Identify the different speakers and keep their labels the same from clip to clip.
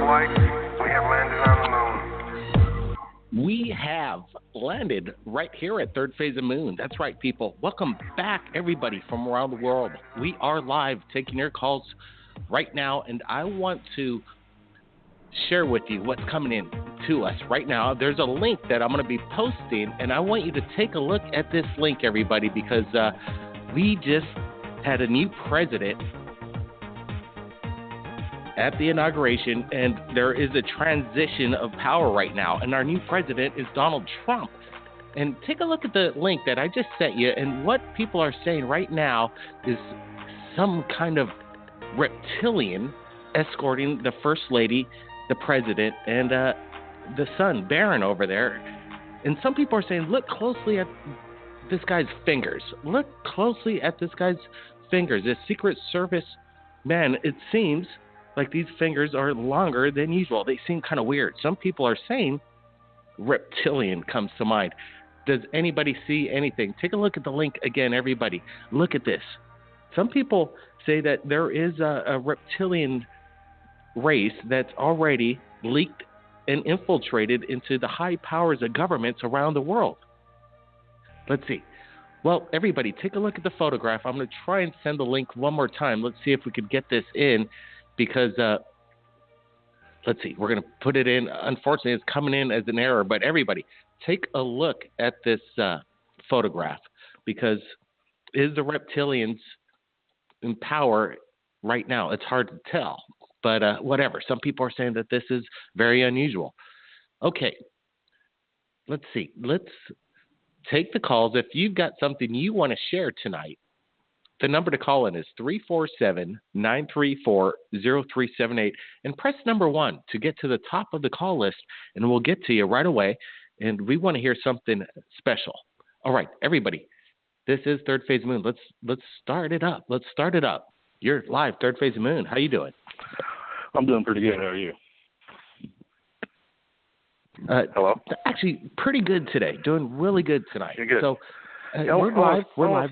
Speaker 1: flight. We have landed on the moon.
Speaker 2: We have landed right here at Third Phase of Moon. That's right, people. Welcome back, everybody from around the world. We are live taking your calls right now, and I want to share with you what's coming in to us right now. There's a link that I'm going to be posting, and I want you to take a look at this link, everybody, because we just had a new president at the inauguration, and there is a transition of power right now, and our new president is Donald Trump. And take a look at the link that I just sent you, and what people are saying right now is some kind of reptilian escorting the First Lady, the President, and the son, Barron, over there. And some people are saying, look closely at this guy's fingers. Look closely at this guy's fingers. This Secret Service man, it seems like these fingers are longer than usual. They seem kind of weird. Some people are saying reptilian comes to mind. Does anybody see anything? Take a look at the link again, everybody. Look at this. Some people say that there is a reptilian race that's already leaked and infiltrated into the high powers of governments around the world. Let's see. Well, everybody, take a look at the photograph. I'm going to try and send the link one more time. Let's see if we could get this in, because let's see. We're going to put it in. Unfortunately, it's coming in as an error. But everybody, take a look at this photograph, because is the reptilians in power right now? It's hard to tell. But whatever. Some people are saying that this is very unusual. Okay. Let's see. Let's take the calls. If you've got something you want to share tonight, the number to call in is 347-934-0378. And press number 1 to get to the top of the call list, and we'll get to you right away. And we want to hear something special. All right, everybody. This is Third Phase Moon. Let's start it up. Let's start it up. You're live, Third Phase Moon. How you doing?
Speaker 3: I'm doing pretty good. How are you? Hello?
Speaker 2: Actually, pretty good today. Doing really good tonight.
Speaker 3: You're good.
Speaker 2: So we're live. We're live.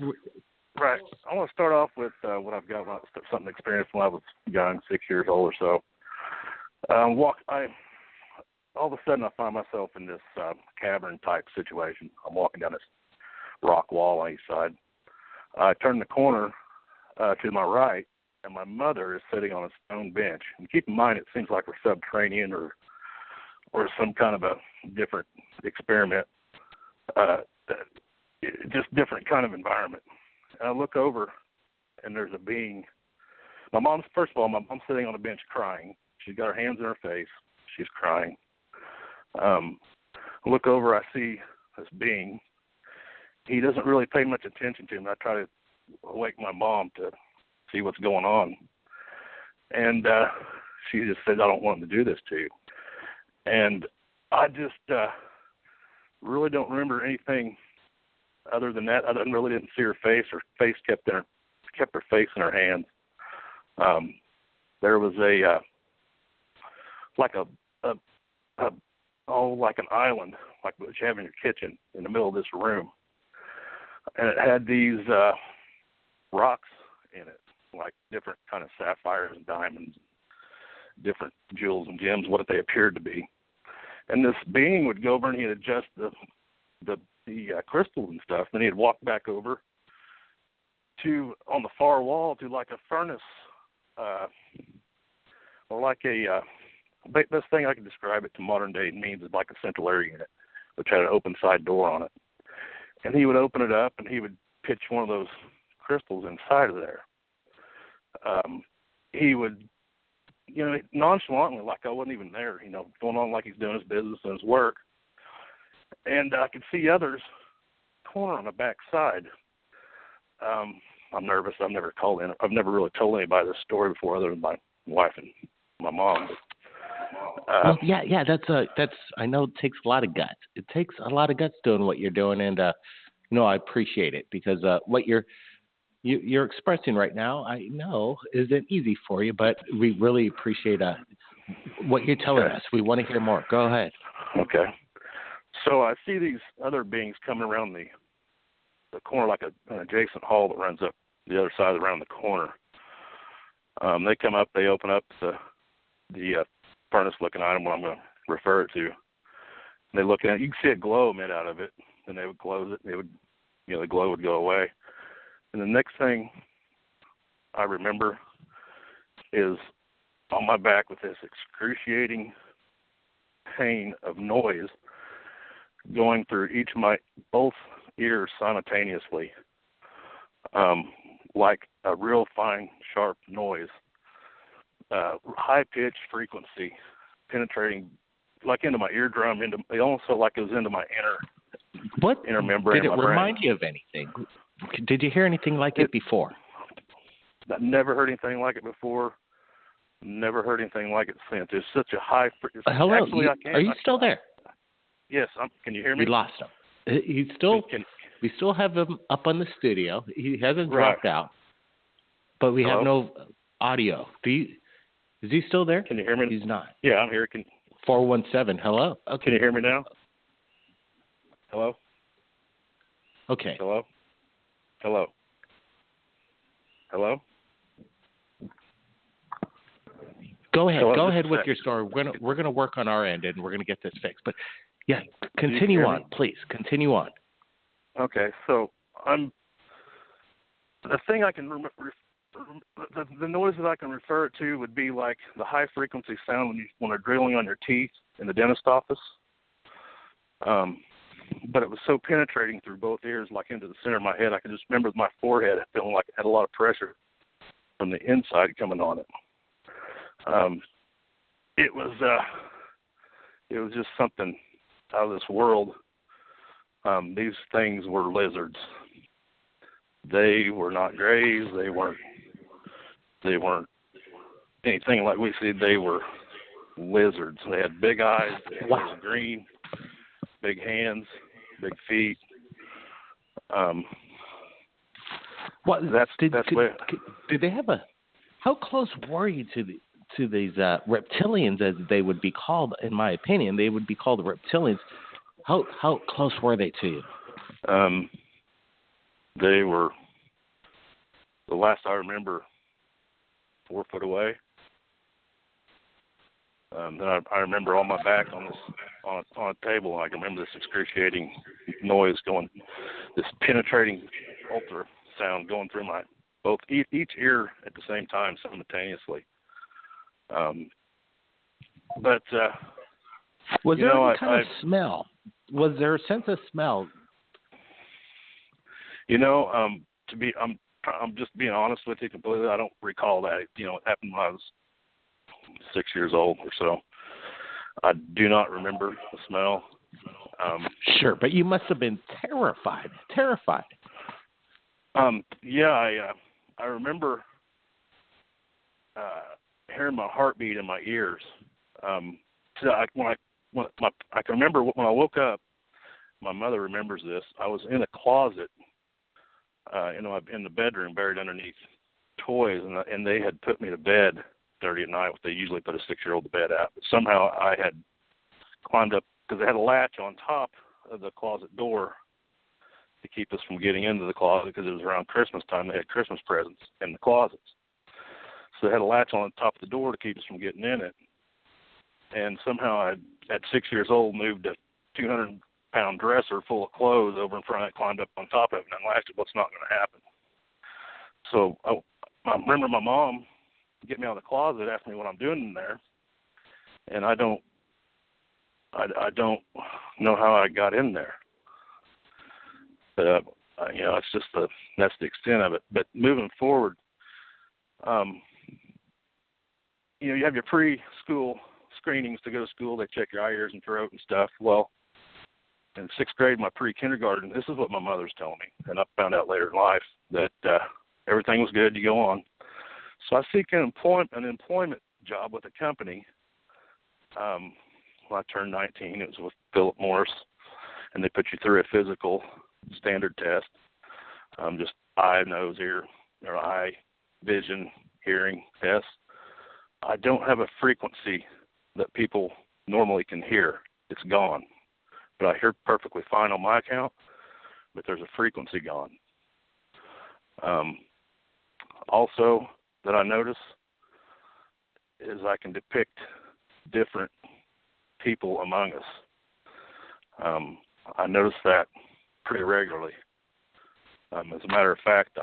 Speaker 3: Right. I want to start off with what I've got, something experienced when I was young, 6 years old or so. All of a sudden, I find myself in this cavern-type situation. I'm walking down this rock wall on each side. I turn the corner to my right, and my mother is sitting on a stone bench. And keep in mind, it seems like we're subterranean or some kind of a different experiment, just different kind of environment. And I look over, and there's a being. My mom's sitting on a bench crying. She's got her hands in her face. She's crying. I look over, I see this being. He doesn't really pay much attention to me. I try to wake my mom to see what's going on. And she just said, I don't want him to do this to you. And I just really don't remember anything other than that. I really didn't see her face. Her face kept her face in her hands. There was like an island, like what you have in your kitchen, in the middle of this room. And it had these rocks in it, like different kind of sapphires and diamonds, different jewels and gems, what they appeared to be. And this being would go over and he'd adjust the crystals and stuff. Then he'd walk back over to, on the far wall, to like a furnace, or like a, best thing I can describe it to modern day means is like a central air unit, which had an open side door on it. And he would open it up, and he would pitch one of those crystals inside of there. He would, nonchalantly, like I wasn't even there, going on like he's doing his business and his work. And I could see others corner on the back side. I'm nervous. I've never really told anybody this story before, other than my wife and my mom.
Speaker 2: Well, yeah. That's. I know it takes a lot of guts. It takes a lot of guts doing what you're doing, and I appreciate it, because what you're expressing right now, I know isn't easy for you, but we really appreciate what you're telling us. We want to hear more. Go ahead.
Speaker 3: Okay. So I see these other beings coming around the corner, like an adjacent hall that runs up the other side around the corner. They come up. They open up the furnace-looking item, what I'm going to refer it to. And they look at it. You can see a glow emit out of it, and they would close it. And they would, the glow would go away. And the next thing I remember is on my back with this excruciating pain of noise going through both ears simultaneously, like a real fine, sharp noise, high-pitched frequency penetrating like into my eardrum, also like it was into my inner membrane.
Speaker 2: Did it remind you of anything? Did you hear anything like it before?
Speaker 3: I never heard anything like it before. Never heard anything like it since. It's such a high.
Speaker 2: Hello,
Speaker 3: actually,
Speaker 2: are you still there?
Speaker 3: Yes. Can you hear me?
Speaker 2: We lost him. He's still. We still have him up on the studio. He hasn't dropped out, but we have no audio. Is he still there?
Speaker 3: Can you hear me?
Speaker 2: He's not.
Speaker 3: Yeah, I'm here.
Speaker 2: 417. Hello. Okay.
Speaker 3: Can you hear me now? Hello.
Speaker 2: Okay.
Speaker 3: Hello. Hello. Hello.
Speaker 2: Go ahead.
Speaker 3: Hello,
Speaker 2: Go ahead with your story. We're gonna work on our end and we're gonna get this fixed. But yeah, continue on, please. Continue on.
Speaker 3: Okay. So the thing I can remember. The noise that I can refer it to would be like the high frequency sound when they're drilling on your teeth in the dentist office. But it was so penetrating through both ears, like into the center of my head. I could just remember my forehead feeling like it had a lot of pressure from the inside coming on it. It was just something out of this world. These things were lizards. They were not grays. They weren't anything like we see. They were lizards. They had big eyes. They were green, big hands, big feet.
Speaker 2: Did they have how close were you to these reptilians, as they would be called? In my opinion, they would be called reptilians. How close were they to you?
Speaker 3: They were, the last I remember, 4 foot away. Then I remember on my back on a table. I can remember this excruciating noise going, this penetrating ultrasound going through each ear at the same time simultaneously.
Speaker 2: Was there any kind of smell? Was there a sense of smell?
Speaker 3: I'm just being honest with you completely. I don't recall that. It happened when I was 6 years old or so. I do not remember the smell.
Speaker 2: Sure, but you must have been terrified.
Speaker 3: I remember hearing my heartbeat in my ears. So I can remember when I woke up. My mother remembers this. I was in a closet, in the bedroom, buried underneath toys, and they had put me to bed Saturday at night. They usually put a 6-year-old to bed at. But somehow I had climbed up because they had a latch on top of the closet door to keep us from getting into the closet because it was around Christmas time. They had Christmas presents in the closets. So they had a latch on the top of the door to keep us from getting in it. And somehow I, at 6 years old, moved a 200-pound dresser full of clothes over in front of it, climbed up on top of it, and unlatched it. What's not going to happen? So I remember my mom get me out of the closet, asked me what I'm doing in there, and I don't know how I got in there. But it's just that's the extent of it. But moving forward, you have your preschool screenings to go to school. They check your eye, ears, and throat and stuff. Well, in 6th grade, my pre-kindergarten, this is what my mother's telling me, and I found out later in life that everything was good to go on. So I seek an employment job with a company. When I turned 19, it was with Philip Morris, and they put you through a physical standard test, just eye, nose, ear, or eye, vision, hearing test. I don't have a frequency that people normally can hear. It's gone. But I hear perfectly fine on my account, but there's a frequency gone. Also, that I notice is I can depict different people among us. I notice that pretty regularly. As a matter of fact,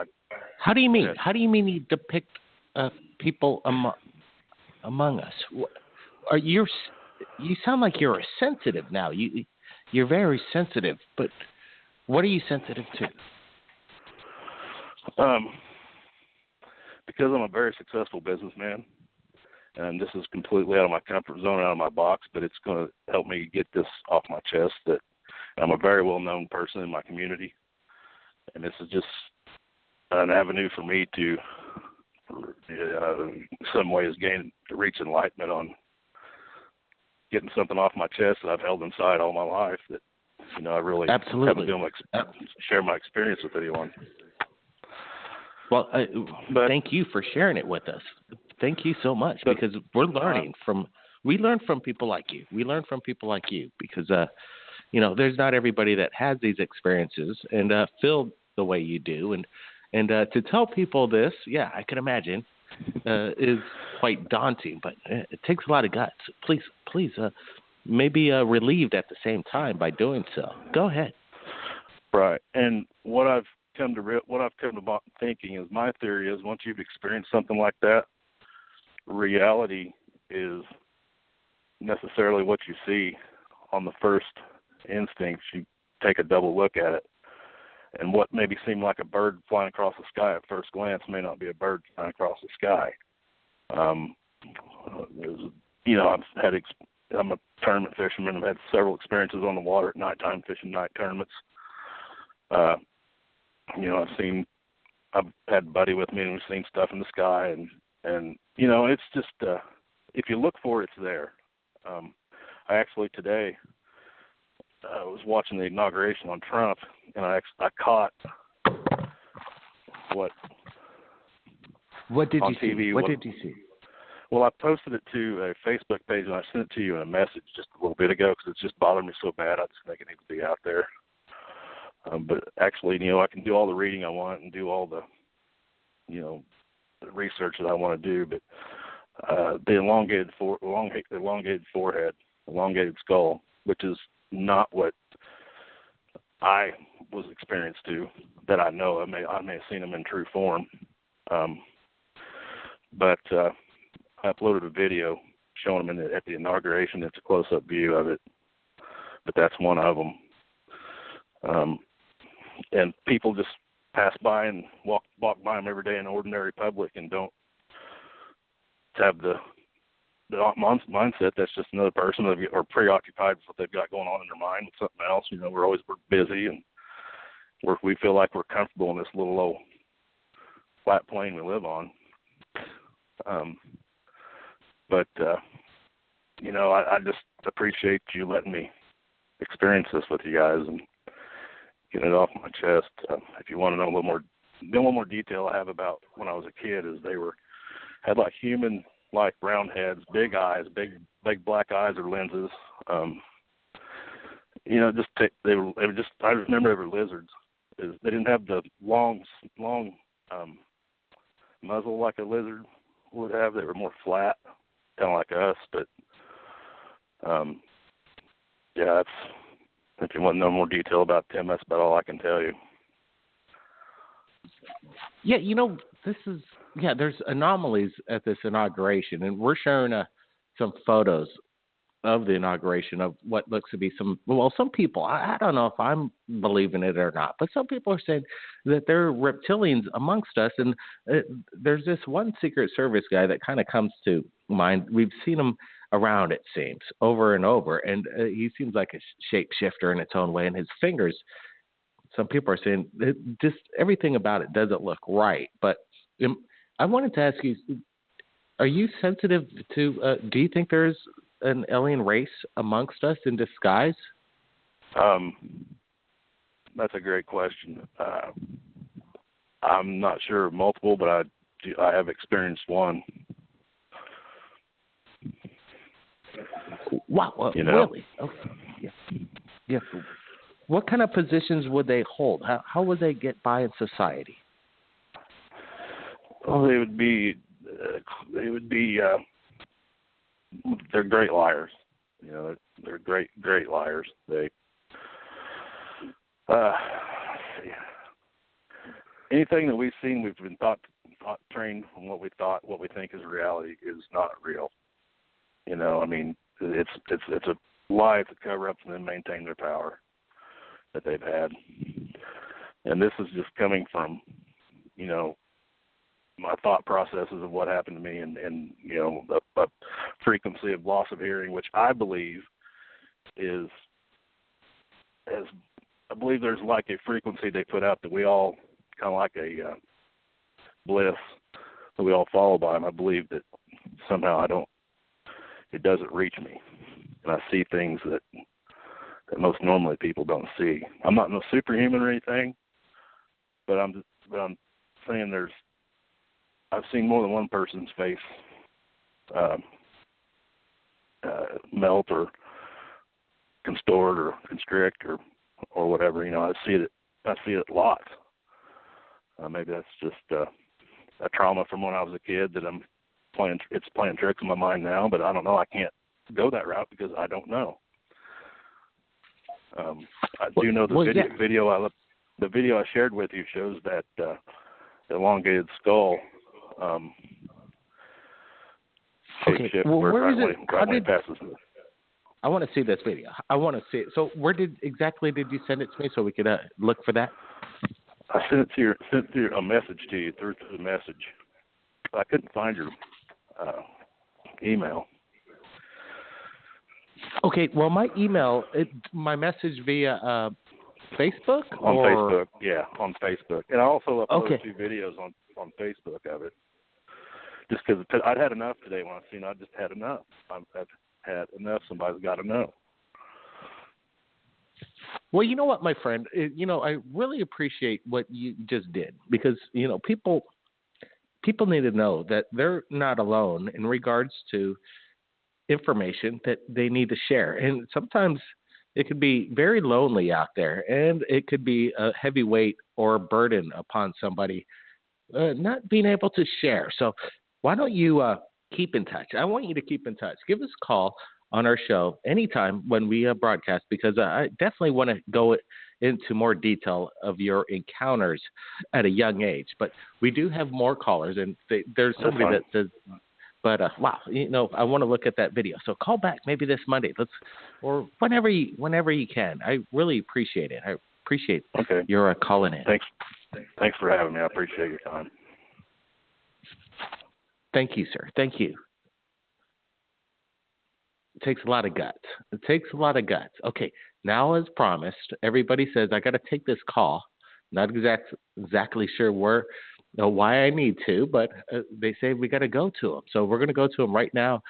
Speaker 2: How do you mean? How do you mean you depict people among us? You sound like you're sensitive now. You're very sensitive, but what are you sensitive to?
Speaker 3: Because I'm a very successful businessman, and this is completely out of my comfort zone, out of my box, but it's going to help me get this off my chest that I'm a very well-known person in my community, and this is just an avenue for me to, in some ways, reach enlightenment on getting something off my chest that I've held inside all my life that, I really
Speaker 2: Absolutely.
Speaker 3: haven't been able to share my experience with anyone.
Speaker 2: Well, thank you for sharing it with us. Thank you so much, because we're learning we learn from people like you. We learn from people like you because, there's not everybody that has these experiences and feel the way you do. And to tell people this, I can imagine, is quite daunting, but it takes a lot of guts. Please, maybe relieved at the same time by doing so. Go ahead.
Speaker 3: Right. And what I've come to thinking is, my theory is, once you've experienced something like that, reality is necessarily what you see on the first instinct. You take a double look at it, and what maybe seemed like a bird flying across the sky at first glance may not be a bird flying across the sky. I'm a tournament fisherman. I've had several experiences on the water at nighttime, fishing night tournaments. I've had a buddy with me and we've seen stuff in the sky, and it's just, if you look for it, it's there. I actually today, I was watching the inauguration on Trump, and I caught what
Speaker 2: did
Speaker 3: on
Speaker 2: you
Speaker 3: TV,
Speaker 2: see? What did you see?
Speaker 3: Well, I posted it to a Facebook page, and I sent it to you in a message just a little bit ago because it's just bothered me so bad. I just think it needs to be out there. But actually, I can do all the reading I want and do all the, the research that I want to do. But the elongated forehead, elongated skull, which is not what I was experienced to, that I know. I may have seen them in true form. But I uploaded a video showing them at the inauguration. It's a close-up view of it, but that's one of them. And people just pass by and walk by them every day in ordinary public and don't have the mindset that's just another person or preoccupied with what they've got going on in their mind with something else. We're busy and we feel like we're comfortable in this little old flat plane we live on. I just appreciate you letting me experience this with you guys and get it off my chest. If you want to know a little more detail I have about when I was a kid, is they had like human like brown heads, big eyes, big black eyes or lenses. I remember they were lizards. They didn't have the long muzzle like a lizard would have. They were more flat, kind of like us. But if you want to know more detail about them, that's about all I can tell you.
Speaker 2: Yeah, there's anomalies at this inauguration, and we're sharing some photos of the inauguration of what looks to be some people, I don't know if I'm believing it or not, but some people are saying that there are reptilians amongst us, and there's this one Secret Service guy that kind of comes to mind. We've seen him around, it seems, over and over, and he seems like a shapeshifter in its own way, and his fingers, some people are saying just everything about it doesn't look right. But I wanted to ask you, are you sensitive to, do you think there's an alien race amongst us in disguise?
Speaker 3: That's a great question. I'm not sure of multiple, but I have experienced one.
Speaker 2: Wow, really? Okay. Yeah. What kind of positions would they hold? How would they get by in society?
Speaker 3: Well, they would be they're great liars. You know, they're great liars. They anything that we've seen, we've been trained from what we think is reality is not real. You know, I mean, it's a lie to cover up and then maintain their power that they've had. And this is just coming from, you know, my thought processes of what happened to me and you know, a frequency of loss of hearing, which I believe I believe there's like a frequency they put out that we all kind of like a bliss that we all follow by, and I believe that somehow it doesn't reach me, and I see things that most normally people don't see. I'm not no superhuman or anything, but I'm saying I've seen more than one person's face melt or constort or constrict or whatever. You know, I see it a lot. Maybe that's just a trauma from when I was a kid that it's playing tricks in my mind now, but I don't know. I can't go that route because I don't know. I do know the video I shared with you shows that elongated skull.
Speaker 2: Okay. Well, where is it?
Speaker 3: Passes.
Speaker 2: I want to see this video. I want to see it. So, where exactly did you send it to me so we could look for that?
Speaker 3: I sent a message to you through the message. I couldn't find your email.
Speaker 2: Okay. Well, my email, my message via Facebook.
Speaker 3: Facebook, yeah, on Facebook, and I also uploaded 2 videos on Facebook of it. Just because I'd had enough today when I seen I just had enough. I've had enough. Somebody's got to know.
Speaker 2: Well, you know what, my friend? You know, I really appreciate what you just did because, you know, people need to know that they're not alone in regards to information that they need to share. And sometimes it could be very lonely out there, and it could be a heavy weight or a burden upon somebody not being able to share. So why don't you keep in touch? I want you to keep in touch. Give us a call on our show anytime when we broadcast, because I definitely want to go into more detail of your encounters at a young age. But we do have more callers, and there's somebody that says, but wow, you know, I want to look at that video. So call back maybe this Monday, or whenever you can. I really appreciate it. I appreciate your calling in.
Speaker 3: Thanks for having me. I appreciate your time.
Speaker 2: Thank you, sir. Thank you. It takes a lot of guts. Okay, now as promised, everybody says I got to take this call. Not exactly sure why I need to, but they say we got to go to them. So we're going to go to them right now.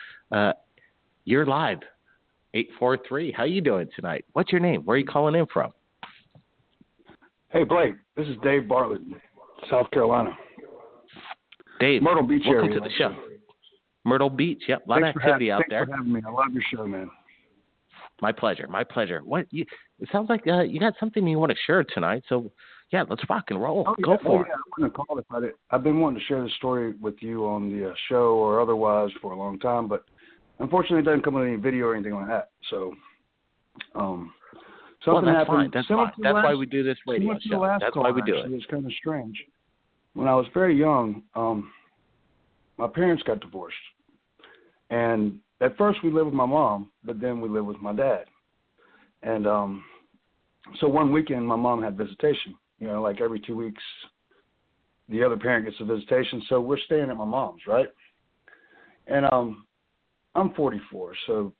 Speaker 2: You're live, 843. How you doing tonight? What's your name? Where are you calling in from?
Speaker 4: Hey, Blake. This is Dave Bartlett, South Carolina.
Speaker 2: Dave,
Speaker 4: Myrtle Beach
Speaker 2: welcome
Speaker 4: area.
Speaker 2: to the show. Myrtle Beach, yep, a lot of activity out there.
Speaker 4: Thanks for having me. I love your show, man.
Speaker 2: My pleasure. It sounds like you got something you want to share tonight, so yeah, let's rock and roll. Go for it.
Speaker 4: I wouldn't have called if I did. I've been wanting to share this story with you on the show or otherwise for a long time, but unfortunately it doesn't come with any video or anything like that. So something happened.
Speaker 2: That's fine. That's why we do this radio show. That's why we do it.
Speaker 4: It's kind of strange. When I was very young, my parents got divorced. And at first we lived with my mom, but then we lived with my dad. And so one weekend my mom had visitation. You know, like every 2 weeks the other parent gets a visitation. So we're staying at my mom's, right? And I'm 44, so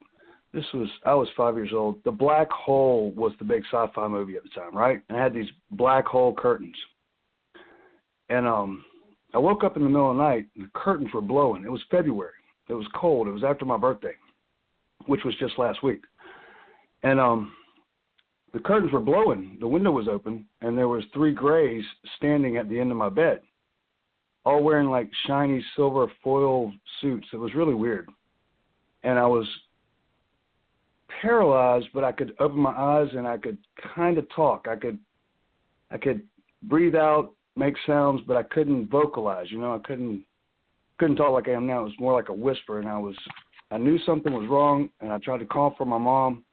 Speaker 4: I was 5 years old. The Black Hole was the big sci-fi movie at the time, right? And it had these black hole curtains. And I woke up in the middle of the night and the curtains were blowing. It was February. It was cold. It was after my birthday, which was just last week. And the curtains were blowing. The window was open, and there was 3 grays standing at the end of my bed, all wearing like shiny silver foil suits. It was really weird. And I was paralyzed, but I could open my eyes and I could kind of talk. I could breathe out, make sounds, but I couldn't vocalize. You know, I couldn't talk like I am now. It was more like a whisper, and I was I knew something was wrong, and I tried to call for my mom,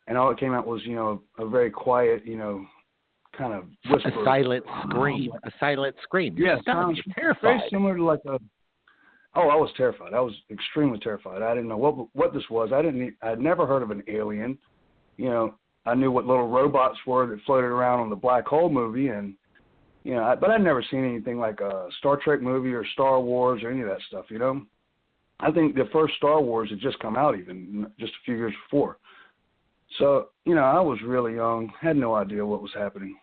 Speaker 4: and all that came out was, a very quiet, kind of whisper.
Speaker 2: A silent scream. A silent scream.
Speaker 4: Yeah,
Speaker 2: sounds terrified.
Speaker 4: Very similar to like a. Oh, I was terrified. I was extremely terrified. I didn't know what this was. I'd never heard of an alien. I knew what little robots were that floated around on the Black Hole movie, and but I'd never seen anything like a Star Trek movie or Star Wars or any of that stuff. I think the first Star Wars had just come out even just a few years before. So I was really young, had no idea what was happening.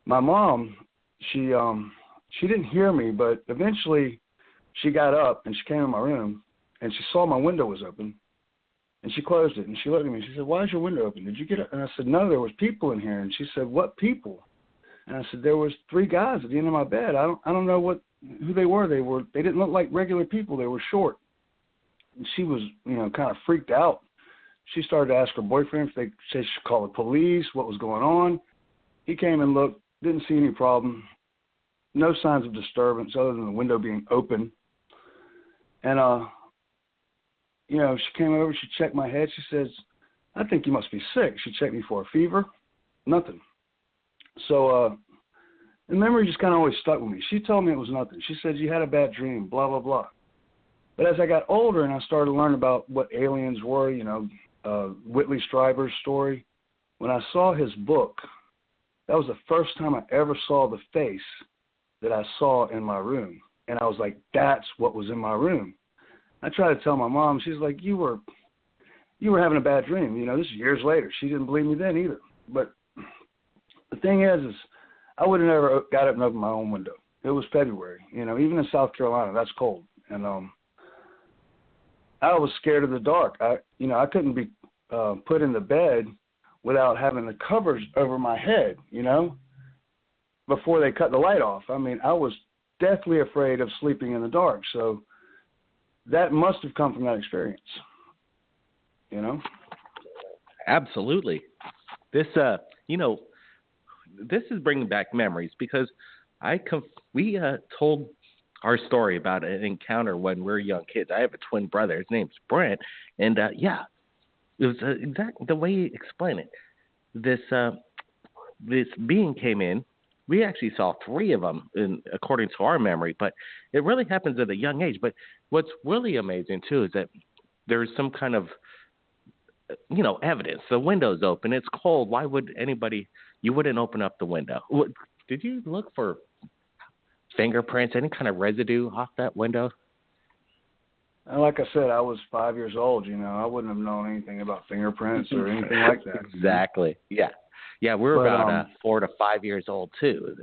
Speaker 4: My mom, she didn't hear me, but eventually she got up and she came in my room and she saw my window was open and she closed it and she looked at me and she said, "Why is your window open? Did you get up?" And I said, "No, there was people in here." And she said, "What people?" And I said, "There was 3 guys at the end of my bed. I don't know who they were. They didn't look like regular people. They were short." And she was, kind of freaked out. She started to ask her boyfriend if they said she should call the police, what was going on. He came and looked, didn't see any problem. No signs of disturbance other than the window being open. And, she came over, she checked my head. She says, "I think you must be sick." She checked me for a fever. Nothing. So the memory just kind of always stuck with me. She told me it was nothing. She said, "You had a bad dream, blah, blah, blah." But as I got older and I started to learn about what aliens were, Whitley Strieber's story, when I saw his book, that was the first time I ever saw the face that I saw in my room. And I was like, that's what was in my room. I tried to tell my mom. She's like, you were having a bad dream. This is years later. She didn't believe me then either. But the thing is I would have never got up and opened my own window. It was February. Even in South Carolina, that's cold. And I was scared of the dark. I couldn't be put in the bed without having the covers over my head, before they cut the light off. I mean, I was deathly afraid of sleeping in the dark. So that must have come from that experience,
Speaker 2: Absolutely. This, this is bringing back memories because we told our story about an encounter when we were young kids. I have a twin brother. His name's Brent. And, it was exactly the way you explain it. This being came in. We actually saw 3 of them, according to our memory, but it really happens at a young age. But what's really amazing, too, is that there's some kind of, evidence. The window's open. It's cold. Why would you wouldn't open up the window? Did you look for fingerprints, any kind of residue off that window?
Speaker 4: And like I said, I was 5 years old. I wouldn't have known anything about fingerprints or anything like that.
Speaker 2: Exactly. Yeah. Yeah, we're about 4 to 5 years old too.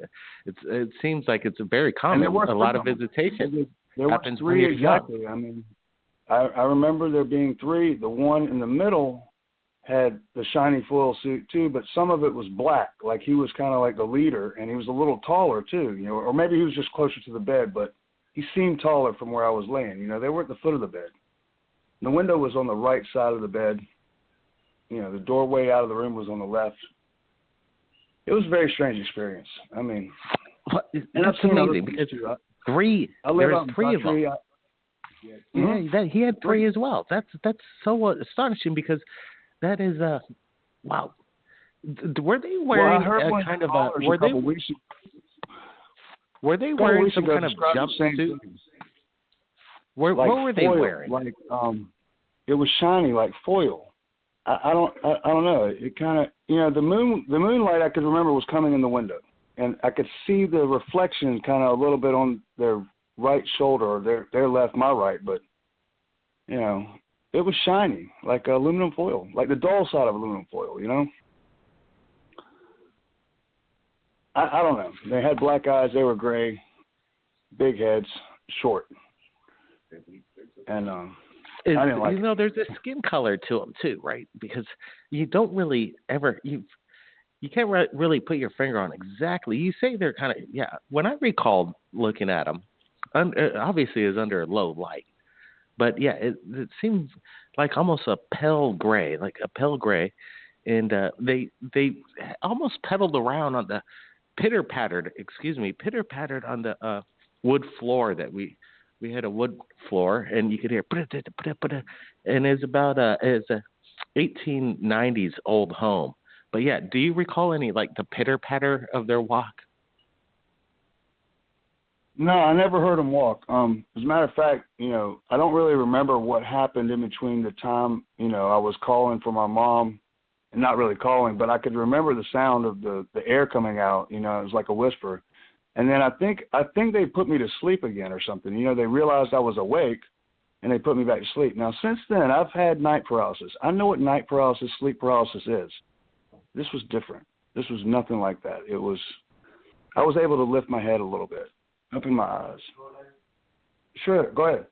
Speaker 2: It seems like it's very common. A lot of visitation happens when you're
Speaker 4: exactly.
Speaker 2: young.
Speaker 4: I mean, I remember there being 3. The one in the middle had the shiny foil suit too, but some of it was black. Like he was kind of like the leader, and he was a little taller too. Or maybe he was just closer to the bed, but he seemed taller from where I was laying. They were at the foot of the bed. The window was on the right side of the bed. The doorway out of the room was on the left. It was a very strange experience. I mean,
Speaker 2: that's amazing because 3. There's 3 of them. He had 3 as well. That's so astonishing because that is wow. Were they wearing a kind of a? Were they wearing some kind of jumpsuit? What were they wearing?
Speaker 4: Like it was shiny like foil. I don't know. It kind of, the moonlight I could remember was coming in the window, and I could see the reflection kind of a little bit on their right shoulder, or their left, my right, but it was shiny like aluminum foil, like the dull side of aluminum foil. I don't know. They had black eyes. They were gray, big heads, short, and I didn't like it.
Speaker 2: There's a skin color to them too, right? Because you don't really ever you can't really put your finger on exactly. You say they're kind of When I recalled looking at them, obviously it was under low light, but it seems like almost a pale gray, and they almost pedaled around on the pitter pattered on the wood floor that we we had a wood floor, and you could hear, and it's about it's a 1890s old home. But yeah, do you recall any like the pitter patter of their walk?
Speaker 4: No, I never heard them walk. As a matter of fact, I don't really remember what happened in between the time, I was calling for my mom, and not really calling, but I could remember the sound of the air coming out. It was like a whisper. And then I think they put me to sleep again or something. They realized I was awake, and they put me back to sleep. Now, since then, I've had night paralysis. I know what night paralysis, sleep paralysis is. This was different. This was nothing like that. I was able to lift my head a little bit, open my eyes. Sure, go ahead.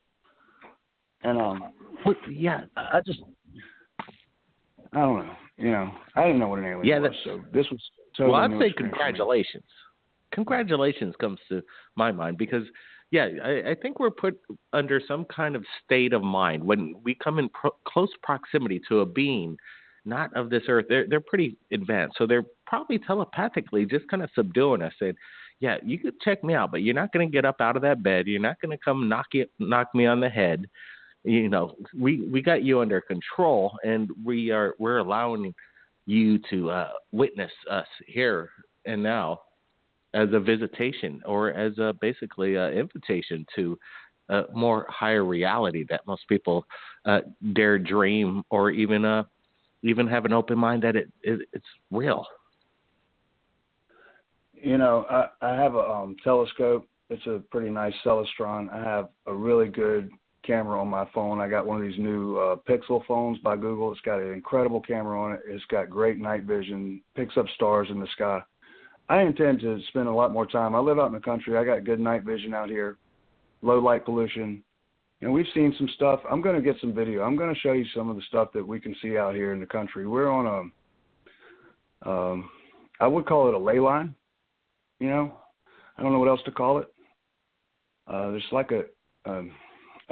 Speaker 4: And
Speaker 2: yeah,
Speaker 4: I don't know. I didn't know what an alien was. So this was totally
Speaker 2: well, I'd
Speaker 4: new
Speaker 2: say
Speaker 4: experience
Speaker 2: congratulations. Congratulations comes to my mind because, yeah, I think we're put under some kind of state of mind when we come in close proximity to a being not of this earth. They're pretty advanced, so they're probably telepathically just kind of subduing us, saying, yeah, you could check me out, but you're not going to get up out of that bed. You're not going to come knock me on the head. We got you under control, and we're allowing you to witness us here and now as a visitation or as basically an invitation to a more higher reality that most people dare dream or even have an open mind that it's real.
Speaker 4: I have a telescope. It's a pretty nice Celestron. I have a really good camera on my phone. I got one of these new Pixel phones by Google. It's got an incredible camera on it. It's got great night vision, picks up stars in the sky. I intend to spend a lot more time. I live out in the country. I got good night vision out here, low light pollution. We've seen some stuff. I'm going to get some video. I'm going to show you some of the stuff that we can see out here in the country. We're on I would call it a ley line. I don't know what else to call it. There's like a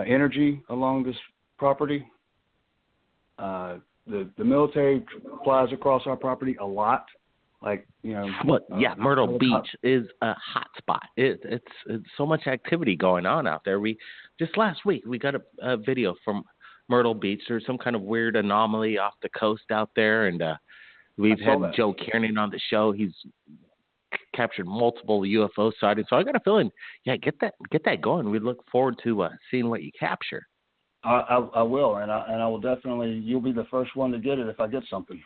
Speaker 4: energy along this property. The military flies across our property a lot.
Speaker 2: Myrtle Beach is a hot spot. It's so much activity going on out there. We just last week we got a video from Myrtle Beach. There's some kind of weird anomaly off the coast out there, and we've had Joe Kiernan on the show. He's captured multiple UFO sightings. So I got a feeling, get that going. We look forward to seeing what you capture.
Speaker 4: I will, and I will definitely. You'll be the first one to get it if I get something.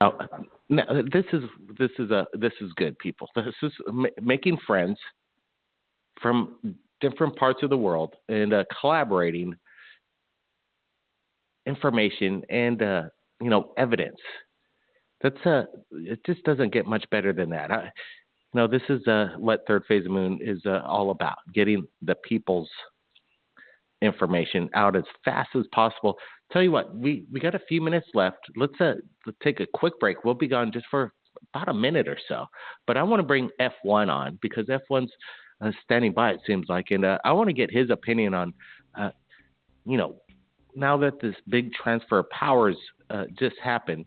Speaker 2: Oh, no, this is good, people. This is making friends from different parts of the world and collaborating information and evidence. That's it just doesn't get much better than that. This is what Third Phase of Moon is all about: getting the people's information out as fast as possible. Tell you what, we got a few minutes left. Let's take a quick break. We'll be gone just for about a minute or so. But I want to bring F1 on because F1's standing by, it seems like, and I want to get his opinion on, now that this big transfer of powers just happened.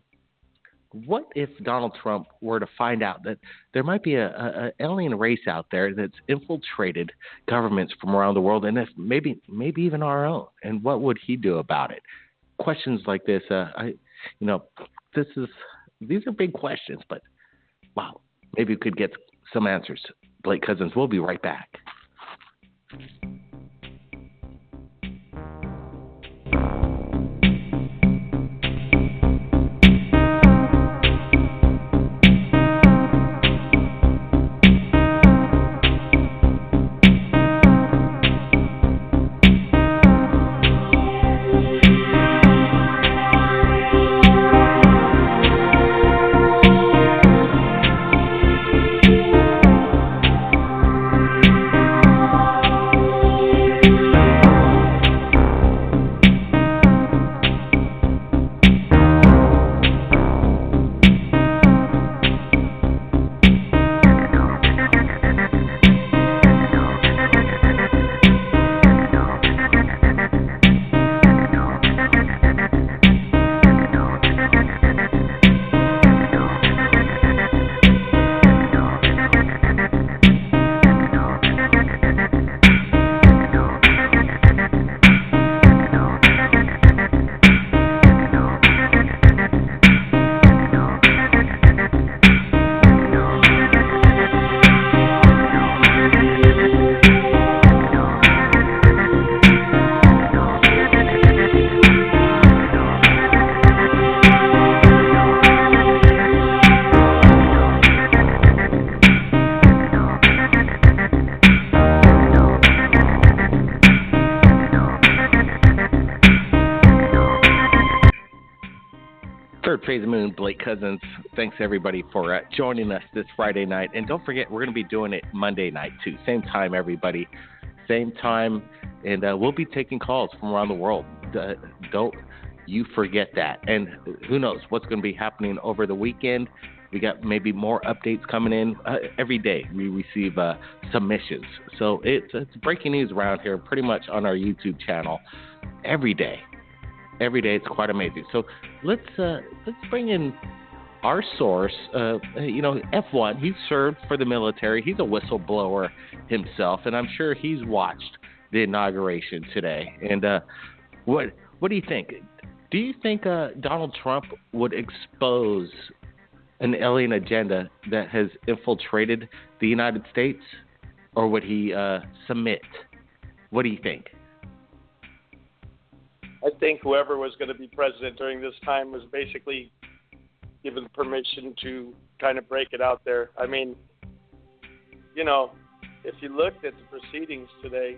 Speaker 2: What if Donald Trump were to find out that there might be a alien race out there that's infiltrated governments from around the world, and if maybe even our own? And what would he do about it? Questions like this, these are big questions, but wow, maybe we could get some answers. Blake Cousins, we'll be right back. Third Phase of Moon, Blake Cousins. Thanks, everybody, for joining us this Friday night. And don't forget, we're going to be doing it Monday night, too. Same time, everybody. Same time. And we'll be taking calls from around the world. Don't you forget that. And who knows what's going to be happening over the weekend. We got maybe more updates coming in. Every day we receive submissions. So it's breaking news around here pretty much on our YouTube channel every day. Every day, it's quite amazing. So let's bring in our source. F1. He's served for the military. He's a whistleblower himself, and I'm sure he's watched the inauguration today. And what do you think? Do you think Donald Trump would expose an alien agenda that has infiltrated the United States, or would he submit? What do you think?
Speaker 5: I think whoever was going to be president during this time was basically given permission to kind of break it out there. I mean, if you looked at the proceedings today,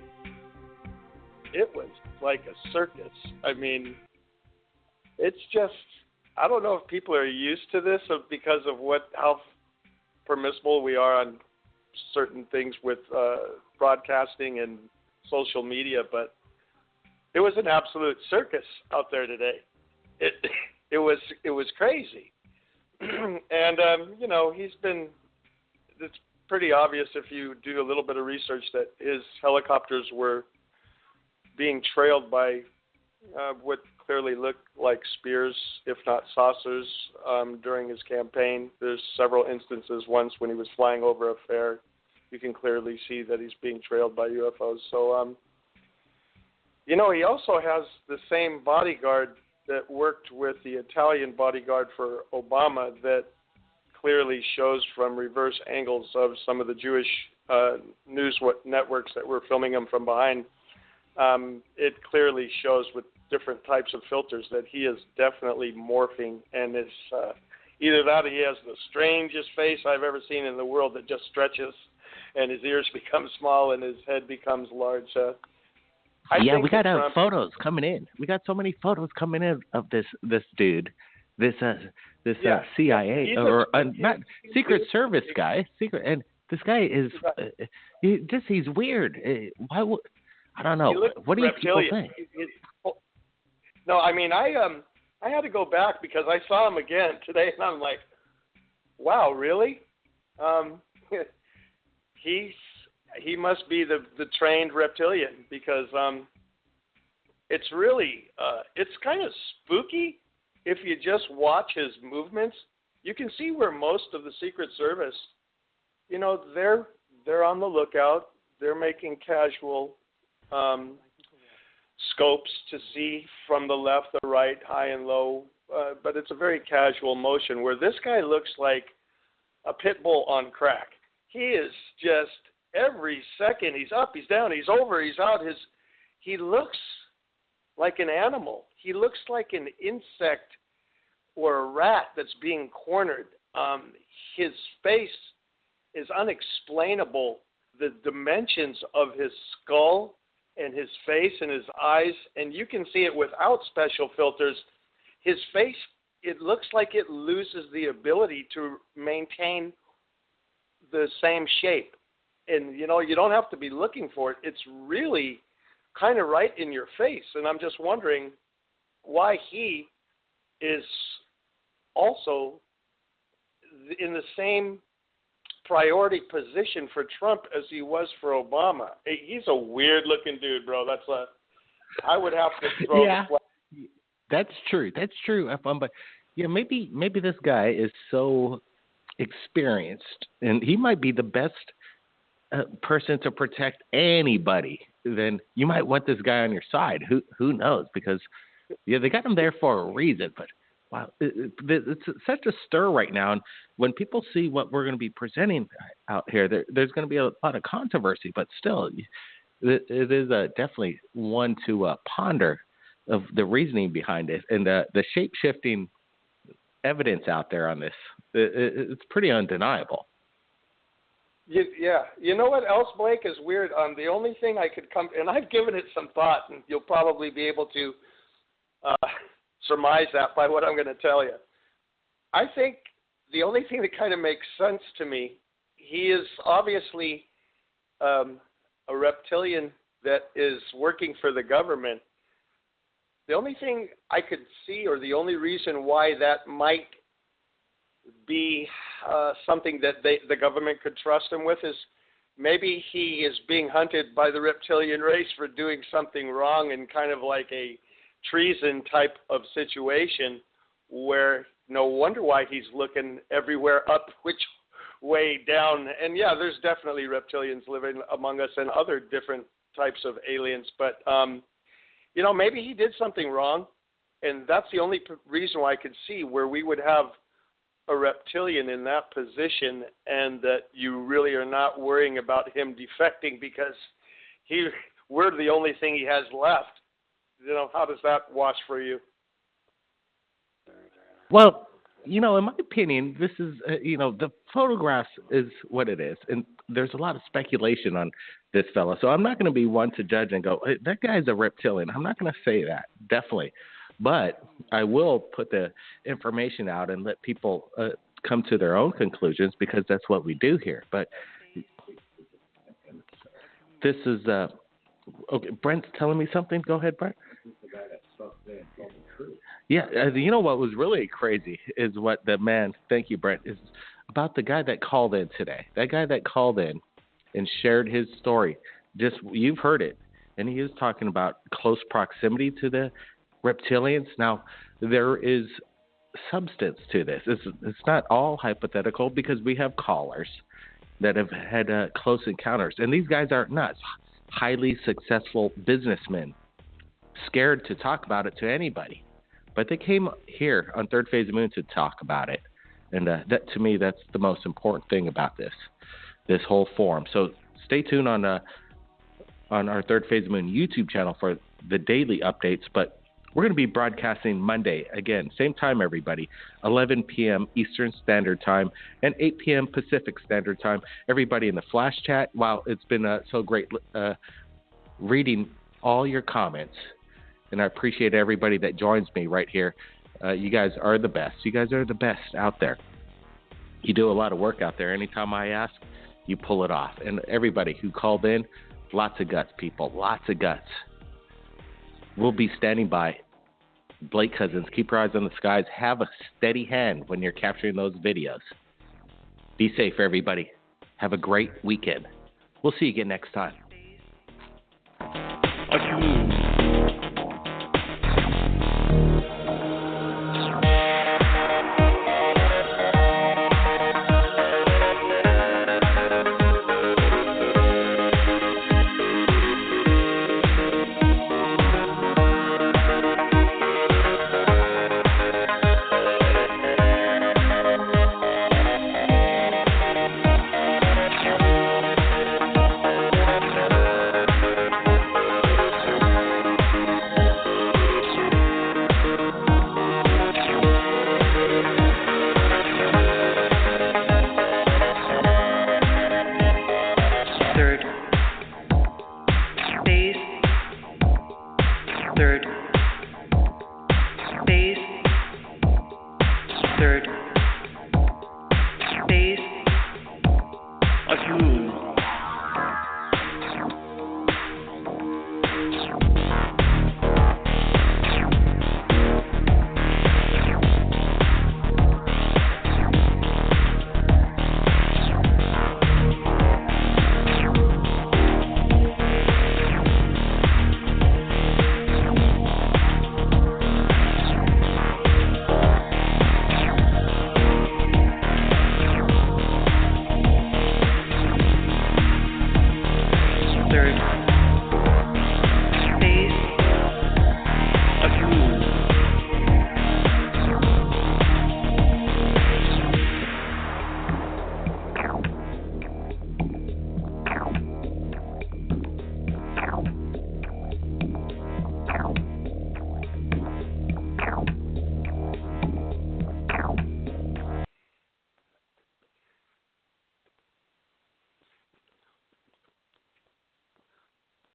Speaker 5: it was like a circus. I mean, it's just, I don't know if people are used to this because of how permissible we are on certain things with broadcasting and social media, but it was an absolute circus out there today. It was crazy, and it's pretty obvious if you do a little bit of research that his helicopters were being trailed by what clearly looked like spears, if not saucers, during his campaign. There's several instances. Once when he was flying over a fair, you can clearly see that he's being trailed by UFOs. So. He also has the same bodyguard that worked with the Italian bodyguard for Obama that clearly shows from reverse angles of some of the Jewish news networks that were filming him from behind. It clearly shows with different types of filters that he is definitely morphing, and it's either that or he has the strangest face I've ever seen in the world that just stretches and his ears become small and his head becomes large.
Speaker 2: We got photos coming in. We got so many photos coming in of this dude, this CIA not Secret Service guy. And this guy is he's weird. Why would I don't know. What do you people think?
Speaker 5: No, I mean I had to go back because I saw him again today, and I'm like, wow, really? He must be the trained reptilian because it's really it's kind of spooky if you just watch his movements. You can see where most of the Secret Service, they're on the lookout. They're making casual scopes to see from the left, the right, high and low, but it's a very casual motion. Where this guy looks like a pit bull on crack. He is just. Every second, he's up, he's down, he's over, he's out. He looks like an animal. He looks like an insect or a rat that's being cornered. His face is unexplainable. The dimensions of his skull and his face and his eyes, and you can see it without special filters. His face, it looks like it loses the ability to maintain the same shape. And, you don't have to be looking for it. It's really kind of right in your face. And I'm just wondering why he is also in the same priority position for Trump as he was for Obama. He's a weird-looking dude, bro. I would have to throw
Speaker 2: the flag. That's true. That's true, F1. But, maybe this guy is so experienced, and he might be the best person to protect anybody. Then you might want this guy on your side. Who knows? Because they got him there for a reason. But wow, it's such a stir right now. And when people see what we're going to be presenting out here, there's going to be a lot of controversy. But still, it is definitely one to ponder of the reasoning behind it and the shape-shifting evidence out there on this. It's pretty undeniable.
Speaker 5: Yeah. You know what else, Blake, is weird? The only thing I could come, and I've given it some thought, and you'll probably be able to surmise that by what I'm going to tell you. I think the only thing that kind of makes sense to me, he is obviously a reptilian that is working for the government. The only thing I could see, or the only reason why that might be something that the government could trust him with, is maybe he is being hunted by the reptilian race for doing something wrong, in kind of like a treason type of situation, where no wonder why he's looking everywhere up, which way down. And yeah, there's definitely reptilians living among us and other different types of aliens, but maybe he did something wrong, and that's the only reason why I could see where we would have a reptilian in that position, and that you really are not worrying about him defecting because we're the only thing he has left. How does that wash for you?
Speaker 2: Well, in my opinion, this is, the photographs is what it is. And there's a lot of speculation on this fella. So I'm not going to be one to judge and go, hey, that guy's a reptilian. I'm not going to say that, definitely. But I will put the information out and let people come to their own conclusions, because that's what we do here. But this is, okay, Brent's telling me something. Go ahead, Brent. Yeah, what was really crazy is what the man, thank you, Brent, is about the guy that called in today. That guy that called in and shared his story. You've heard it. And he is talking about close proximity to the reptilians. Now, there is substance to this. It's not all hypothetical, because we have callers that have had close encounters. And these guys are not highly successful businessmen, scared to talk about it to anybody. But they came here on Third Phase of Moon to talk about it. And that, to me, that's the most important thing about this whole forum. So stay tuned on our Third Phase of Moon YouTube channel for the daily updates. But we're going to be broadcasting Monday, again, same time, everybody, 11 p.m. Eastern Standard Time and 8 p.m. Pacific Standard Time. Everybody in the Flash chat, wow, it's been so great reading all your comments. And I appreciate everybody that joins me right here. You guys are the best. You guys are the best out there. You do a lot of work out there. Anytime I ask, you pull it off. And everybody who called in, lots of guts, people. Lots of guts. We'll be standing by. Blake Cousins, keep your eyes on the skies. Have a steady hand when you're capturing those videos. Be safe, everybody. Have a great weekend. We'll see you again next time.
Speaker 6: Third.